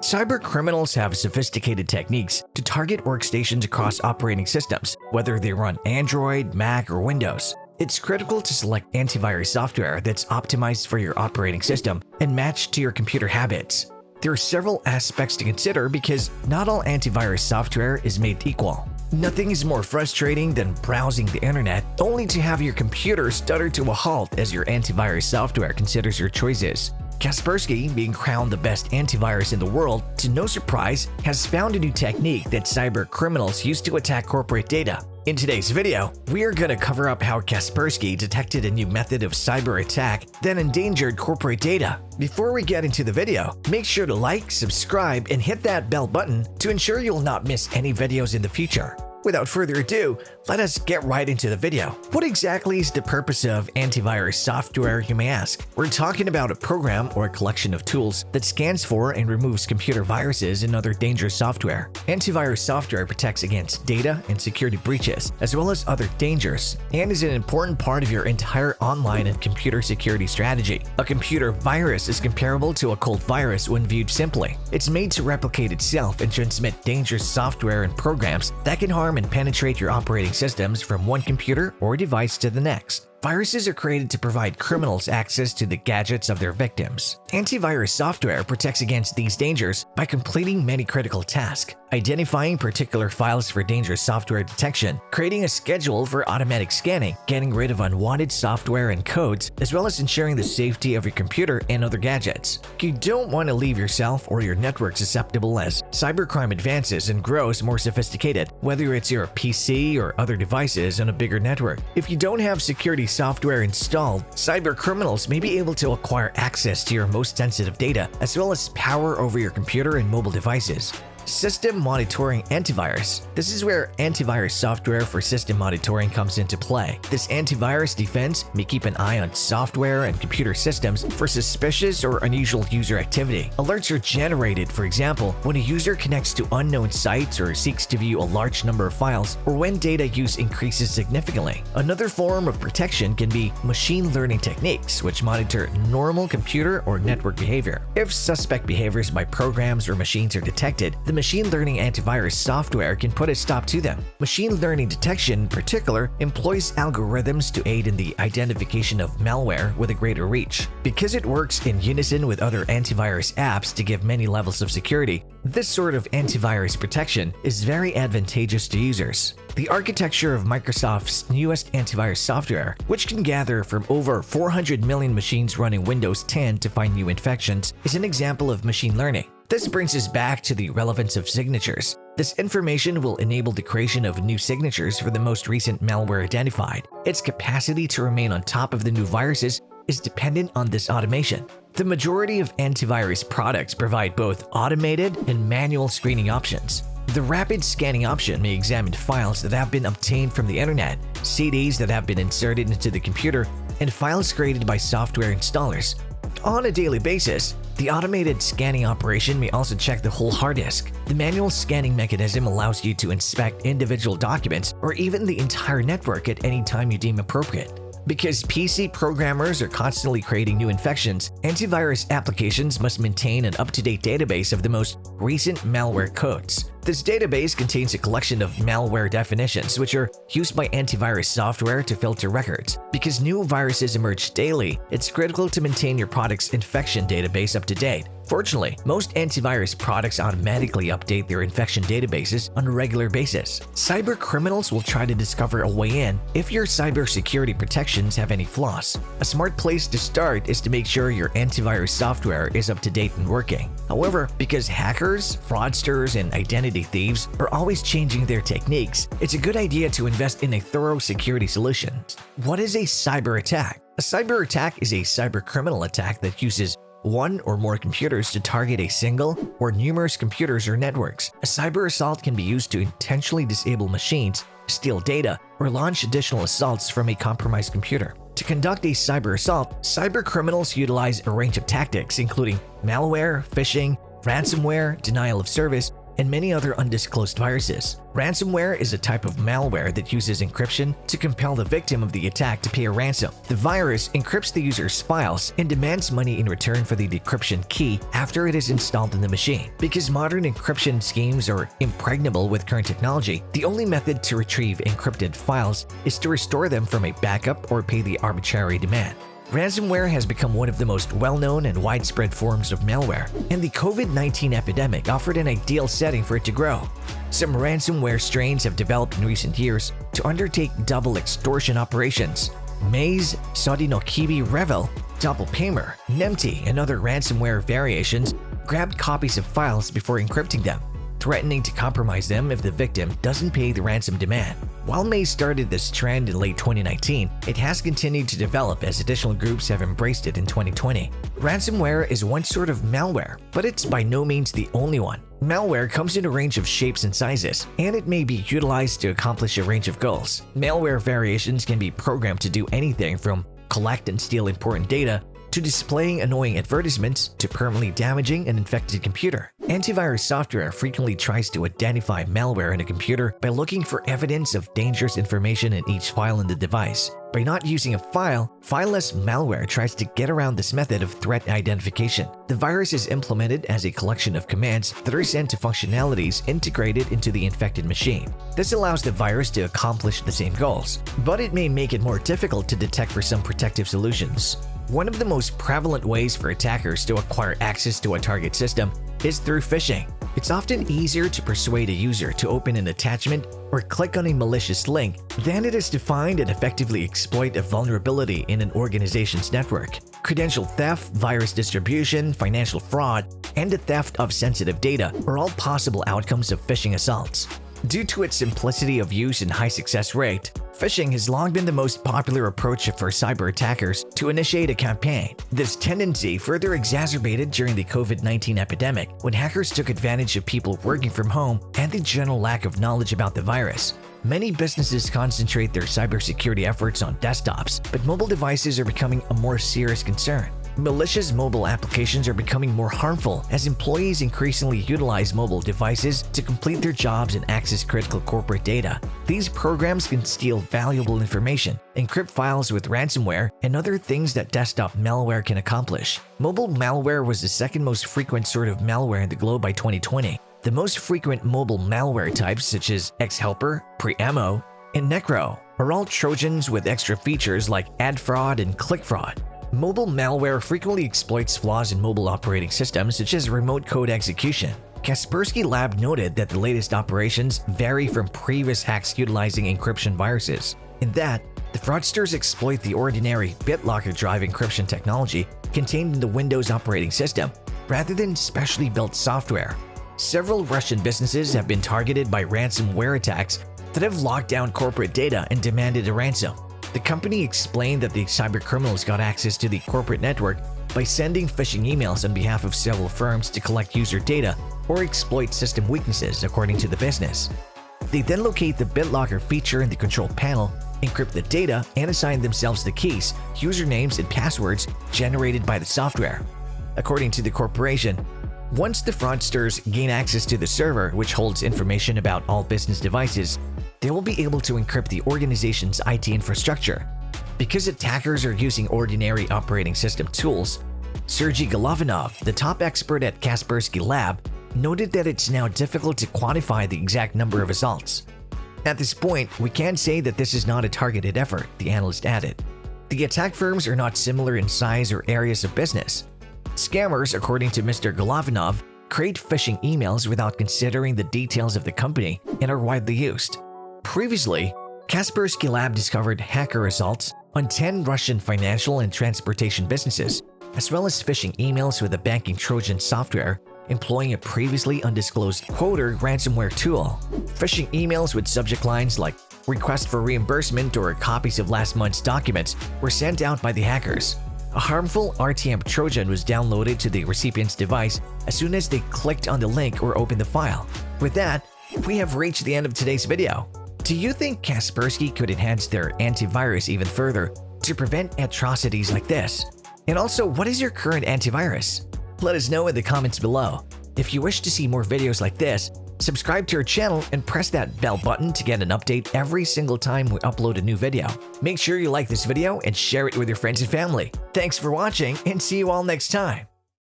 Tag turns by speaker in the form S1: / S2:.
S1: Cybercriminals have sophisticated techniques to target workstations across operating systems, whether they run Android, Mac, or Windows. It's critical to select antivirus software that's optimized for your operating system and matched to your computer habits. There are several aspects to consider because not all antivirus software is made equal. Nothing is more frustrating than browsing the internet only to have your computer stutter to a halt as your antivirus software considers your choices. Kaspersky, being crowned the best antivirus in the world, to no surprise, has found a new technique that cybercriminals use to attack corporate data. In today's video, we are going to cover up how Kaspersky detected a new method of cyber attack that endangered corporate data. Before we get into the video, make sure to like, subscribe, and hit that bell button to ensure you'll not miss any videos in the future. Without further ado, let us get right into the video. What exactly is the purpose of antivirus software, you may ask? We're talking about a program or a collection of tools that scans for and removes computer viruses and other dangerous software. Antivirus software protects against data and security breaches, as well as other dangers, and is an important part of your entire online and computer security strategy. A computer virus is comparable to a cold virus when viewed simply. It's made to replicate itself and transmit dangerous software and programs that can harm and penetrate your operating systems from one computer or device to the next. Viruses are created to provide criminals access to the gadgets of their victims. Antivirus software protects against these dangers by completing many critical tasks, identifying particular files for dangerous software detection, creating a schedule for automatic scanning, getting rid of unwanted software and codes, as well as ensuring the safety of your computer and other gadgets. You don't want to leave yourself or your network susceptible as cybercrime advances and grows more sophisticated, whether it's your PC or other devices on a bigger network. If you don't have security software installed, cybercriminals may be able to acquire access to your most sensitive data, as well as power over your computer and mobile devices. System monitoring antivirus. This is where antivirus software for system monitoring comes into play. This antivirus defense may keep an eye on software and computer systems for suspicious or unusual user activity. Alerts are generated, for example, when a user connects to unknown sites or seeks to view a large number of files, or when data use increases significantly. Another form of protection can be machine learning techniques, which monitor normal computer or network behavior. If suspect behaviors by programs or machines are detected, the machine learning antivirus software can put a stop to them. Machine learning detection, in particular, employs algorithms to aid in the identification of malware with a greater reach. Because it works in unison with other antivirus apps to give many levels of security, this sort of antivirus protection is very advantageous to users. The architecture of Microsoft's newest antivirus software, which can gather from over 400 million machines running Windows 10 to find new infections, is an example of machine learning. This brings us back to the relevance of signatures. This information will enable the creation of new signatures for the most recent malware identified. Its capacity to remain on top of the new viruses is dependent on this automation. The majority of antivirus products provide both automated and manual screening options. The rapid scanning option may examine files that have been obtained from the internet, CDs that have been inserted into the computer, and files created by software installers. On a daily basis, the automated scanning operation may also check the whole hard disk. The manual scanning mechanism allows you to inspect individual documents or even the entire network at any time you deem appropriate. Because PC programmers are constantly creating new infections, antivirus applications must maintain an up-to-date database of the most recent malware codes. This database contains a collection of malware definitions which are used by antivirus software to filter records. Because new viruses emerge daily, it's critical to maintain your product's infection database up to date. Fortunately, most antivirus products automatically update their infection databases on a regular basis. Cybercriminals will try to discover a way in if your cybersecurity protections have any flaws. A smart place to start is to make sure your antivirus software is up to date and working. However, because hackers, fraudsters, and identity thieves are always changing their techniques, it's a good idea to invest in a thorough security solution. What is a cyber attack? A cyber attack is a cybercriminal attack that uses one or more computers to target a single or numerous computers or networks. A cyber assault can be used to intentionally disable machines, steal data, or launch additional assaults from a compromised computer. To conduct a cyber assault, cybercriminals utilize a range of tactics including malware, phishing, ransomware, denial of service, and many other undisclosed viruses. Ransomware is a type of malware that uses encryption to compel the victim of the attack to pay a ransom. The virus encrypts the user's files and demands money in return for the decryption key after it is installed in the machine. Because modern encryption schemes are impregnable with current technology, the only method to retrieve encrypted files is to restore them from a backup or pay the arbitrary demand. Ransomware has become one of the most well-known and widespread forms of malware, and the COVID-19 epidemic offered an ideal setting for it to grow. Some ransomware strains have developed in recent years to undertake double extortion operations. Maze, Saudi no Kibi Revel, Doppelpaymer, Nemti, and other ransomware variations grabbed copies of files before encrypting them, threatening to compromise them if the victim doesn't pay the ransom demand. While Maze started this trend in late 2019, it has continued to develop as additional groups have embraced it in 2020. Ransomware is one sort of malware, but it's by no means the only one. Malware comes in a range of shapes and sizes, and it may be utilized to accomplish a range of goals. Malware variations can be programmed to do anything from collect and steal important data to displaying annoying advertisements to permanently damaging an infected computer. Antivirus software frequently tries to identify malware in a computer by looking for evidence of dangerous information in each file in the device. By not using a file, fileless malware tries to get around this method of threat identification. The virus is implemented as a collection of commands that are sent to functionalities integrated into the infected machine. This allows the virus to accomplish the same goals, but it may make it more difficult to detect for some protective solutions. One of the most prevalent ways for attackers to acquire access to a target system is through phishing. It's often easier to persuade a user to open an attachment or click on a malicious link than it is to find and effectively exploit a vulnerability in an organization's network. Credential theft, virus distribution, financial fraud, and the theft of sensitive data are all possible outcomes of phishing assaults. Due to its simplicity of use and high success rate, phishing has long been the most popular approach for cyber attackers to initiate a campaign. This tendency further exacerbated during the COVID-19 epidemic when hackers took advantage of people working from home and the general lack of knowledge about the virus. Many businesses concentrate their cybersecurity efforts on desktops, but mobile devices are becoming a more serious concern. Malicious mobile applications are becoming more harmful as employees increasingly utilize mobile devices to complete their jobs and access critical corporate data. These programs can steal valuable information, encrypt files with ransomware, and other things that desktop malware can accomplish. Mobile malware was the second most frequent sort of malware in the globe by 2020. The most frequent mobile malware types such as Xhelper, Preemo, and Necro are all Trojans with extra features like ad fraud and click fraud. Mobile malware frequently exploits flaws in mobile operating systems such as remote code execution. Kaspersky Lab noted that the latest operations vary from previous hacks utilizing encryption viruses, in that the fraudsters exploit the ordinary BitLocker drive encryption technology contained in the Windows operating system rather than specially built software. Several Russian businesses have been targeted by ransomware attacks that have locked down corporate data and demanded a ransom. The company explained that the cybercriminals got access to the corporate network by sending phishing emails on behalf of several firms to collect user data or exploit system weaknesses, according to the business. They then locate the BitLocker feature in the control panel, encrypt the data, and assign themselves the keys, usernames, and passwords generated by the software. According to the corporation, once the fraudsters gain access to the server, which holds information about all business devices, they will be able to encrypt the organization's IT infrastructure. Because attackers are using ordinary operating system tools, Sergey Golovanov, the top expert at Kaspersky Lab, noted that it's now difficult to quantify the exact number of assaults. At this point, we can say that this is not a targeted effort, the analyst added. The attack firms are not similar in size or areas of business. Scammers, according to Mr. Golovanov, create phishing emails without considering the details of the company and are widely used. Previously, Kaspersky Lab discovered hacker assaults on 10 Russian financial and transportation businesses, as well as phishing emails with a banking Trojan software employing a previously undisclosed quoter ransomware tool. Phishing emails with subject lines like request for reimbursement or copies of last month's documents were sent out by the hackers. A harmful RTM Trojan was downloaded to the recipient's device as soon as they clicked on the link or opened the file. With that, we have reached the end of today's video. Do you think Kaspersky could enhance their antivirus even further to prevent atrocities like this? And also, what is your current antivirus? Let us know in the comments below. If you wish to see more videos like this, Subscribe to our channel and press that bell button to get an update every single time we upload a new video. Make sure you like this video and share it with your friends and family. Thanks for watching and see you all next time.